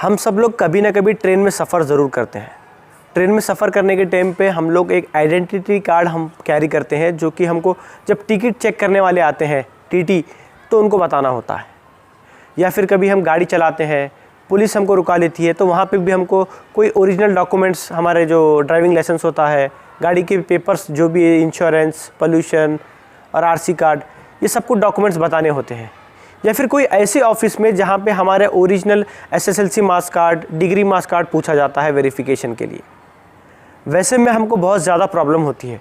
हम सब लोग कभी ना कभी ट्रेन में सफ़र ज़रूर करते हैं। ट्रेन में सफ़र करने के टाइम पे हम लोग एक आइडेंटिटी कार्ड हम कैरी करते हैं, जो कि हमको जब टिकट चेक करने वाले आते हैं टीटी, तो उनको बताना होता है। या फिर कभी हम गाड़ी चलाते हैं, पुलिस हमको रुका लेती है, तो वहाँ पे भी हमको कोई ओरिजिनल डॉक्यूमेंट्स, हमारे जो ड्राइविंग लाइसेंस होता है, गाड़ी के पेपर्स जो भी है, इंश्योरेंस, पोल्यूशन और आरसी कार्ड, ये सब कुछ डॉक्यूमेंट्स बताने होते हैं। या फिर कोई ऐसे ऑफिस में जहाँ पे हमारे original SSLC marks card, degree marks card पूछा जाता है वेरिफिकेशन के लिए। वैसे में हमको बहुत ज़्यादा प्रॉब्लम होती है।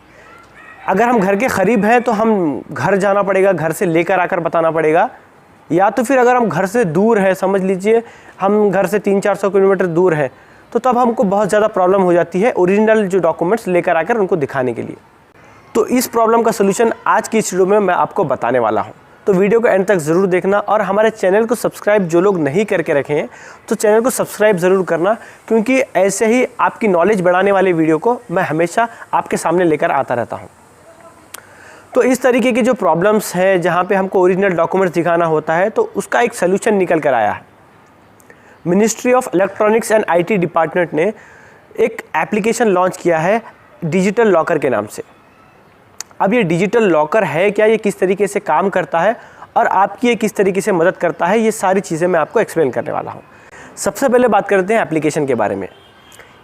अगर हम घर के करीब हैं तो हम घर जाना पड़ेगा, घर से लेकर आकर बताना पड़ेगा। या तो फिर अगर हम घर से दूर है, समझ लीजिए हम घर से 300-400 किलोमीटर दूर है, तो तब हमको बहुत ज़्यादा प्रॉब्लम हो जाती है ओरिजिनल जो डॉक्यूमेंट्स लेकर आकर उनको दिखाने के लिए। तो इस प्रॉब्लम का सोल्यूशन आज की इस वीडियो में मैं आपको बताने वाला हूँ। तो वीडियो को एंड तक ज़रूर देखना, और हमारे चैनल को सब्सक्राइब जो लोग नहीं करके रखे हैं तो चैनल को सब्सक्राइब ज़रूर करना, क्योंकि ऐसे ही आपकी नॉलेज बढ़ाने वाले वीडियो को मैं हमेशा आपके सामने लेकर आता रहता हूँ। तो इस तरीके की जो प्रॉब्लम्स हैं जहाँ पे हमको ओरिजिनल डॉक्यूमेंट्स दिखाना होता है, तो उसका एक सोल्यूशन निकल कर आया है। Ministry of electronics and IT department ने एक एप्लीकेशन लॉन्च किया है डिजिटल लॉकर के नाम से। अब ये डिजिटल लॉकर है क्या, ये किस तरीके से काम करता है और आपकी ये किस तरीके से मदद करता है, ये सारी चीज़ें मैं आपको एक्सप्लेन करने वाला हूँ। सबसे पहले बात करते हैं एप्लीकेशन के बारे में।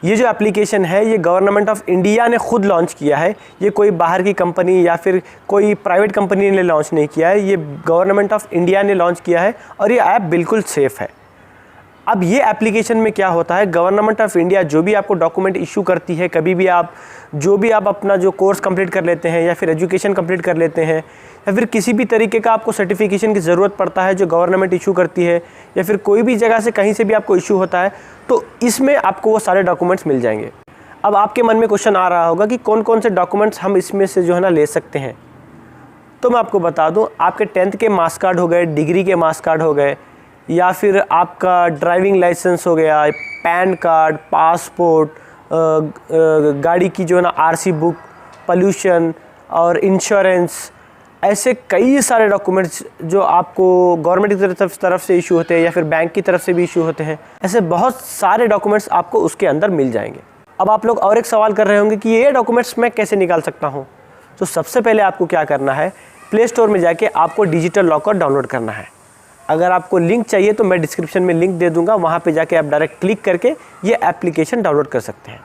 ये जो एप्लीकेशन है ये गवर्नमेंट ऑफ इंडिया ने खुद लॉन्च किया है। ये कोई बाहर की कंपनी या फिर कोई प्राइवेट कंपनी ने लॉन्च नहीं किया है, ये गवर्नमेंट ऑफ इंडिया ने लॉन्च किया है, और ये ऐप बिल्कुल सेफ़ है। अब ये एप्लीकेशन में क्या होता है, गवर्नमेंट ऑफ इंडिया जो भी आपको डॉक्यूमेंट इशू करती है, कभी भी आप जो भी आप अपना जो कोर्स कंप्लीट कर लेते हैं या फिर एजुकेशन कंप्लीट कर लेते हैं, या फिर किसी भी तरीके का आपको सर्टिफिकेशन की ज़रूरत पड़ता है जो गवर्नमेंट इशू करती है, या फिर कोई भी जगह से कहीं से भी आपको इशू होता है, तो इसमें आपको वो सारे डॉक्यूमेंट्स मिल जाएंगे। अब आपके मन में क्वेश्चन आ रहा होगा कि कौन कौन से डॉक्यूमेंट्स हम इसमें से जो है ना ले सकते हैं। तो मैं आपको बता दूँ, आपके 10th के मार्क्स कार्ड हो गए, डिग्री के मार्क्स कार्ड हो गए, या फिर आपका ड्राइविंग लाइसेंस हो गया, पैन कार्ड, पासपोर्ट, गाड़ी की जो है ना आरसी बुक, पोल्यूशन और इंश्योरेंस, ऐसे कई सारे डॉक्यूमेंट्स जो आपको गवर्नमेंट की तरफ से इशू होते हैं या फिर बैंक की तरफ से भी इशू होते हैं, ऐसे बहुत सारे डॉक्यूमेंट्स आपको उसके अंदर मिल जाएंगे। अब आप लोग और एक सवाल कर रहे होंगे कि ये डॉक्यूमेंट्स मैं कैसे निकाल सकता हूँ। तो सबसे पहले आपको क्या करना है, प्ले स्टोर में जाके आपको डिजिटल लॉकर डाउनलोड करना है। अगर आपको लिंक चाहिए तो मैं डिस्क्रिप्शन में लिंक दे दूंगा, वहाँ पे जाके आप डायरेक्ट क्लिक करके ये एप्लीकेशन डाउनलोड कर सकते हैं।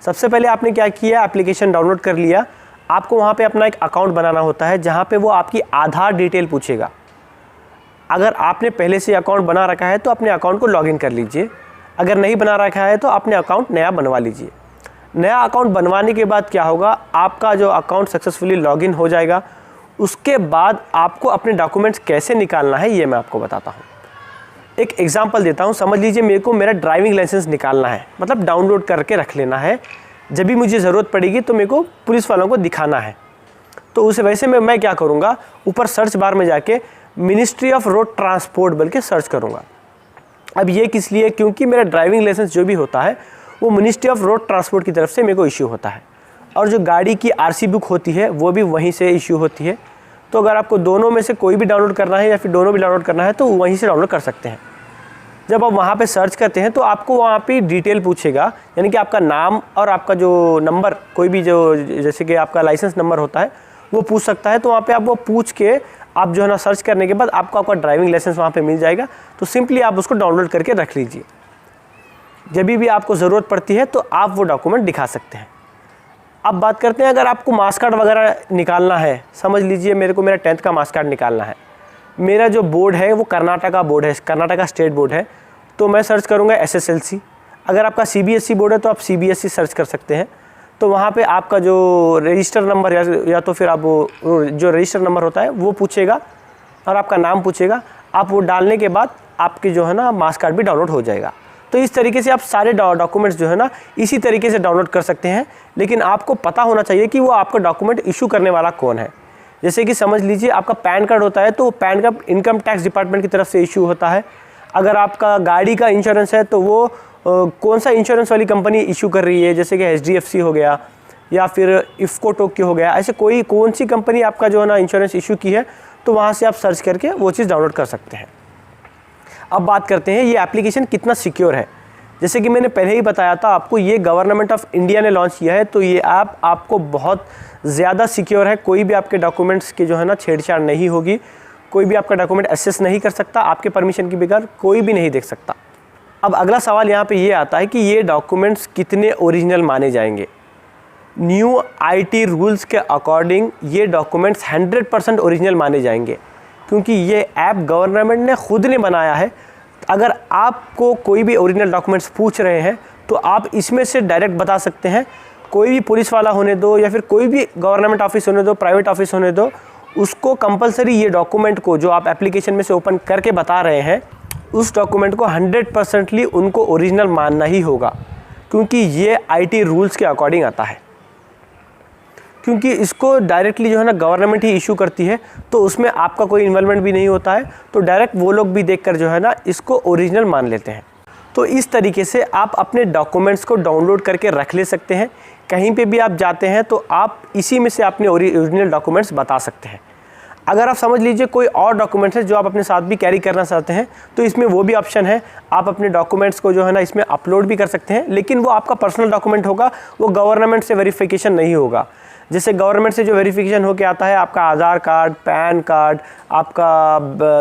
सबसे पहले आपने क्या किया, एप्लीकेशन डाउनलोड कर लिया। आपको वहाँ पे अपना एक अकाउंट बनाना होता है, जहाँ पे वो आपकी आधार डिटेल पूछेगा। अगर आपने पहले से अकाउंट बना रखा है तो अपने अकाउंट को लॉगिन कर लीजिए, अगर नहीं बना रखा है तो अपने अकाउंट नया बनवा लीजिए। नया अकाउंट बनवाने के बाद क्या होगा, आपका जो अकाउंट सक्सेसफुली लॉगिन हो जाएगा। उसके बाद आपको अपने डॉक्यूमेंट्स कैसे निकालना है ये मैं आपको बताता हूँ। एक एग्जांपल देता हूँ। समझ लीजिए मेरे को मेरा ड्राइविंग लाइसेंस निकालना है, मतलब डाउनलोड करके रख लेना है, जब भी मुझे ज़रूरत पड़ेगी तो मेरे को पुलिस वालों को दिखाना है। तो उसे वैसे में मैं क्या करूँगा, ऊपर सर्च बार में जाके मिनिस्ट्री ऑफ रोड ट्रांसपोर्ट बोल के सर्च करूँगा। अब ये किस लिए, क्योंकि मेरा ड्राइविंग लाइसेंस जो भी होता है वो मिनिस्ट्री ऑफ रोड ट्रांसपोर्ट की तरफ से मेरे को इश्यू होता है, और जो गाड़ी की आरसी बुक होती है वो भी वहीं से इश्यू होती है। तो अगर आपको दोनों में से कोई भी डाउनलोड करना है या फिर दोनों भी डाउनलोड करना है तो वहीं से डाउनलोड कर सकते हैं। जब आप वहाँ पे सर्च करते हैं तो आपको वहाँ पे डिटेल पूछेगा, यानी कि आपका नाम और आपका जो नंबर, कोई भी जो जैसे कि आपका लाइसेंस नंबर होता है वो पूछ सकता है। तो वहाँ पे आप वो पूछ के आप जो है ना सर्च करने के बाद आपको आपका ड्राइविंग लाइसेंस वहाँ पे मिल जाएगा। तो सिंपली आप उसको डाउनलोड करके रख लीजिए, जब भी आपको ज़रूरत पड़ती है तो आप वो डॉक्यूमेंट दिखा सकते हैं। अब बात करते हैं, अगर आपको मार्क्स कार्ड वगैरह निकालना है, समझ लीजिए मेरे को मेरा 10th का मार्क्स कार्ड निकालना है। मेरा जो बोर्ड है वो कर्नाटका बोर्ड है, कर्नाटका स्टेट बोर्ड है, तो मैं सर्च करूँगा SSLC। अगर आपका CBSE बोर्ड है तो आप CBSE सर्च कर सकते हैं। तो वहाँ पे आपका जो रजिस्टर नंबर या तो फिर आप जो रजिस्टर नंबर होता है वो पूछेगा और आपका नाम पूछेगा। आप वो डालने के बाद आपकी जो है ना मार्क्स कार्ड भी डाउनलोड हो जाएगा। तो इस तरीके से आप सारे डॉक्यूमेंट्स जो है ना इसी तरीके से डाउनलोड कर सकते हैं, लेकिन आपको पता होना चाहिए कि वो आपका डॉक्यूमेंट इशू करने वाला कौन है। जैसे कि समझ लीजिए आपका पैन कार्ड होता है तो pan card income tax department की तरफ से इशू होता है। अगर आपका गाड़ी का इंश्योरेंस है तो वो कौन सा इंश्योरेंस वाली कंपनी इशू कर रही है, जैसे कि HDFC हो गया या फिर इफ़को टोक्यो हो गया, ऐसे कौन सी कंपनी आपका जो है ना इंश्योरेंस इशू की है, तो वहाँ से आप सर्च करके वो चीज़ डाउनलोड कर सकते हैं। अब बात करते हैं ये एप्लीकेशन कितना सिक्योर है। जैसे कि मैंने पहले ही बताया था आपको, ये गवर्नमेंट ऑफ इंडिया ने लॉन्च किया है, तो ये ऐप आपको बहुत ज़्यादा सिक्योर है। कोई भी आपके डॉक्यूमेंट्स की जो है ना छेड़छाड़ नहीं होगी, कोई भी आपका डॉक्यूमेंट एक्सेस नहीं कर सकता, आपके परमिशन के बगैर कोई भी नहीं देख सकता। अब अगला सवाल यहाँ पे ये आता है कि ये डॉक्यूमेंट्स कितने ओरिजिनल माने जाएंगे। न्यू आईटी रूल्स के अकॉर्डिंग ये डॉक्यूमेंट्स 100% ओरिजिनल माने जाएंगे, क्योंकि ये ऐप गवर्नमेंट ने खुद ने बनाया है। अगर आपको कोई भी ओरिजिनल डॉक्यूमेंट्स पूछ रहे हैं तो आप इसमें से डायरेक्ट बता सकते हैं। कोई भी पुलिस वाला होने दो या फिर कोई भी गवर्नमेंट ऑफिस होने दो, प्राइवेट ऑफिस होने दो, उसको कंपलसरी ये डॉक्यूमेंट को जो आप एप्लीकेशन में से ओपन करके बता रहे हैं, उस डॉक्यूमेंट को 100% उनको ओरिजिनल मानना ही होगा, क्योंकि ये आईटी रूल्स के अकॉर्डिंग आता है। क्योंकि इसको डायरेक्टली जो है ना गवर्नमेंट ही इशू करती है, तो उसमें आपका कोई इन्वॉल्वमेंट भी नहीं होता है, तो डायरेक्ट वो लोग भी देखकर जो है ना इसको ओरिजिनल मान लेते हैं। तो इस तरीके से आप अपने डॉक्यूमेंट्स को डाउनलोड करके रख ले सकते हैं। कहीं पे भी आप जाते हैं तो आप इसी में से अपने ओरिजिनल डॉक्यूमेंट्स बता सकते हैं। अगर आप समझ लीजिए कोई और डॉक्यूमेंट्स है जो आप अपने साथ भी कैरी करना चाहते हैं, तो इसमें वो भी ऑप्शन है, आप अपने डॉक्यूमेंट्स को जो है ना इसमें अपलोड भी कर सकते हैं, लेकिन वो आपका पर्सनल डॉक्यूमेंट होगा, वो गवर्नमेंट से वेरिफिकेशन नहीं होगा। जैसे गवर्नमेंट से जो वेरिफिकेशन होके आता है, आपका आधार कार्ड, पैन कार्ड, आपका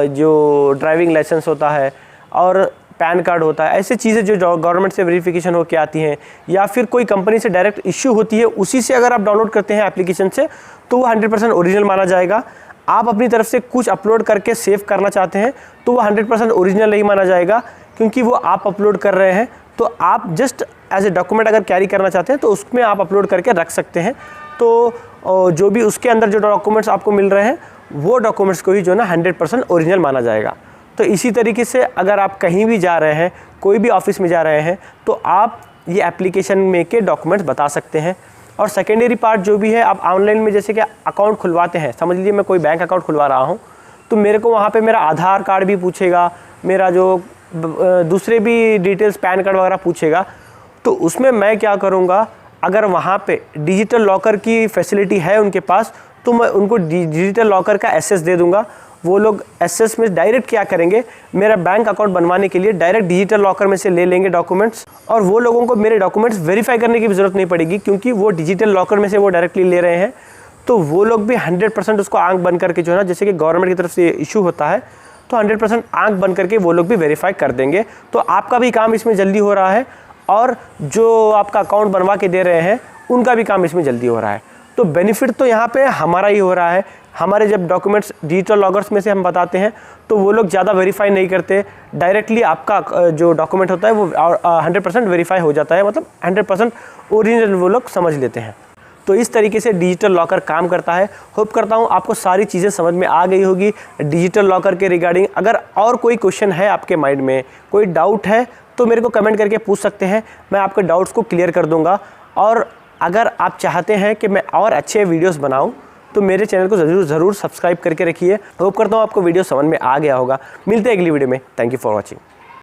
जो ड्राइविंग लाइसेंस होता है और पैन कार्ड होता है, ऐसी चीज़ें जो गवर्नमेंट से वेरिफिकेशन होके आती हैं, या फिर कोई कंपनी से डायरेक्ट इश्यू होती है, उसी से अगर आप डाउनलोड करते हैं एप्लीकेशन से, तो वो 100% ओरिजिनल माना जाएगा। आप अपनी तरफ से कुछ अपलोड करके सेव करना चाहते हैं तो वो 100% ओरिजिनल नहीं माना जाएगा, क्योंकि वो आप अपलोड कर रहे हैं। तो आप जस्ट एज ए डॉक्यूमेंट अगर कैरी करना चाहते हैं तो उसमें आप अपलोड करके रख सकते हैं। तो जो भी उसके अंदर जो डॉक्यूमेंट्स आपको मिल रहे हैं, वो डॉक्यूमेंट्स को ही जो है ना 100% ओरिजिनल माना जाएगा। तो इसी तरीके से अगर आप कहीं भी जा रहे हैं, कोई भी ऑफिस में जा रहे हैं, तो आप ये एप्लीकेशन में के डॉक्यूमेंट्स बता सकते हैं। और सेकेंडरी पार्ट जो भी है, आप ऑनलाइन में जैसे कि अकाउंट खुलवाते हैं, समझ लीजिए मैं कोई बैंक अकाउंट खुलवा रहा हूँ, तो मेरे को वहाँ पे मेरा आधार कार्ड भी पूछेगा, मेरा जो दूसरे भी डिटेल्स पैन कार्ड वगैरह पूछेगा। तो उसमें मैं क्या करूँगा, अगर वहाँ पे डिजिटल लॉकर की फैसिलिटी है उनके पास, तो मैं उनको डिजिटल लॉकर का एक्सेस दे दूँगा। वो लोग एक्सेस में डायरेक्ट क्या करेंगे, मेरा बैंक अकाउंट बनवाने के लिए डायरेक्ट डिजिटल लॉकर में से ले लेंगे डॉक्यूमेंट्स, और वो लोगों को मेरे डॉक्यूमेंट्स वेरीफाई करने की भी ज़रूरत नहीं पड़ेगी, क्योंकि वो डिजिटल लॉकर में से वो डायरेक्टली ले रहे हैं। तो वो लोग भी 100% उसको आंख बंद करके जो है ना, जैसे कि गवर्नमेंट की तरफ से इशू होता है, तो 100% आंख बंद करके वो लोग भी वेरीफाई कर देंगे। तो आपका भी काम इसमें जल्दी हो रहा है, और जो आपका अकाउंट बनवा के दे रहे हैं उनका भी काम इसमें जल्दी हो रहा है। तो बेनिफिट तो यहाँ पे हमारा ही हो रहा है। हमारे जब डॉक्यूमेंट्स डिजिटल लॉकर्स में से हम बताते हैं, तो वो लोग ज़्यादा वेरीफाई नहीं करते, डायरेक्टली आपका जो डॉक्यूमेंट होता है वो 100% वेरीफाई हो जाता है, मतलब 100% ओरिजिनल वो लोग समझ लेते हैं। तो इस तरीके से डिजिटल लॉकर काम करता है। होप करता हूँ आपको सारी चीज़ें समझ में आ गई होगी डिजिटल लॉकर के रिगार्डिंग। अगर और कोई क्वेश्चन है आपके माइंड में, कोई डाउट है, तो मेरे को कमेंट करके पूछ सकते हैं, मैं आपके डाउट्स को क्लियर कर दूंगा। और अगर आप चाहते हैं कि मैं और अच्छे वीडियोस बनाऊं, तो मेरे चैनल को ज़रूर सब्सक्राइब करके रखिए। होप करता हूँ आपको वीडियो समझ में आ गया होगा। मिलते हैं अगली वीडियो में। Thank you for watching.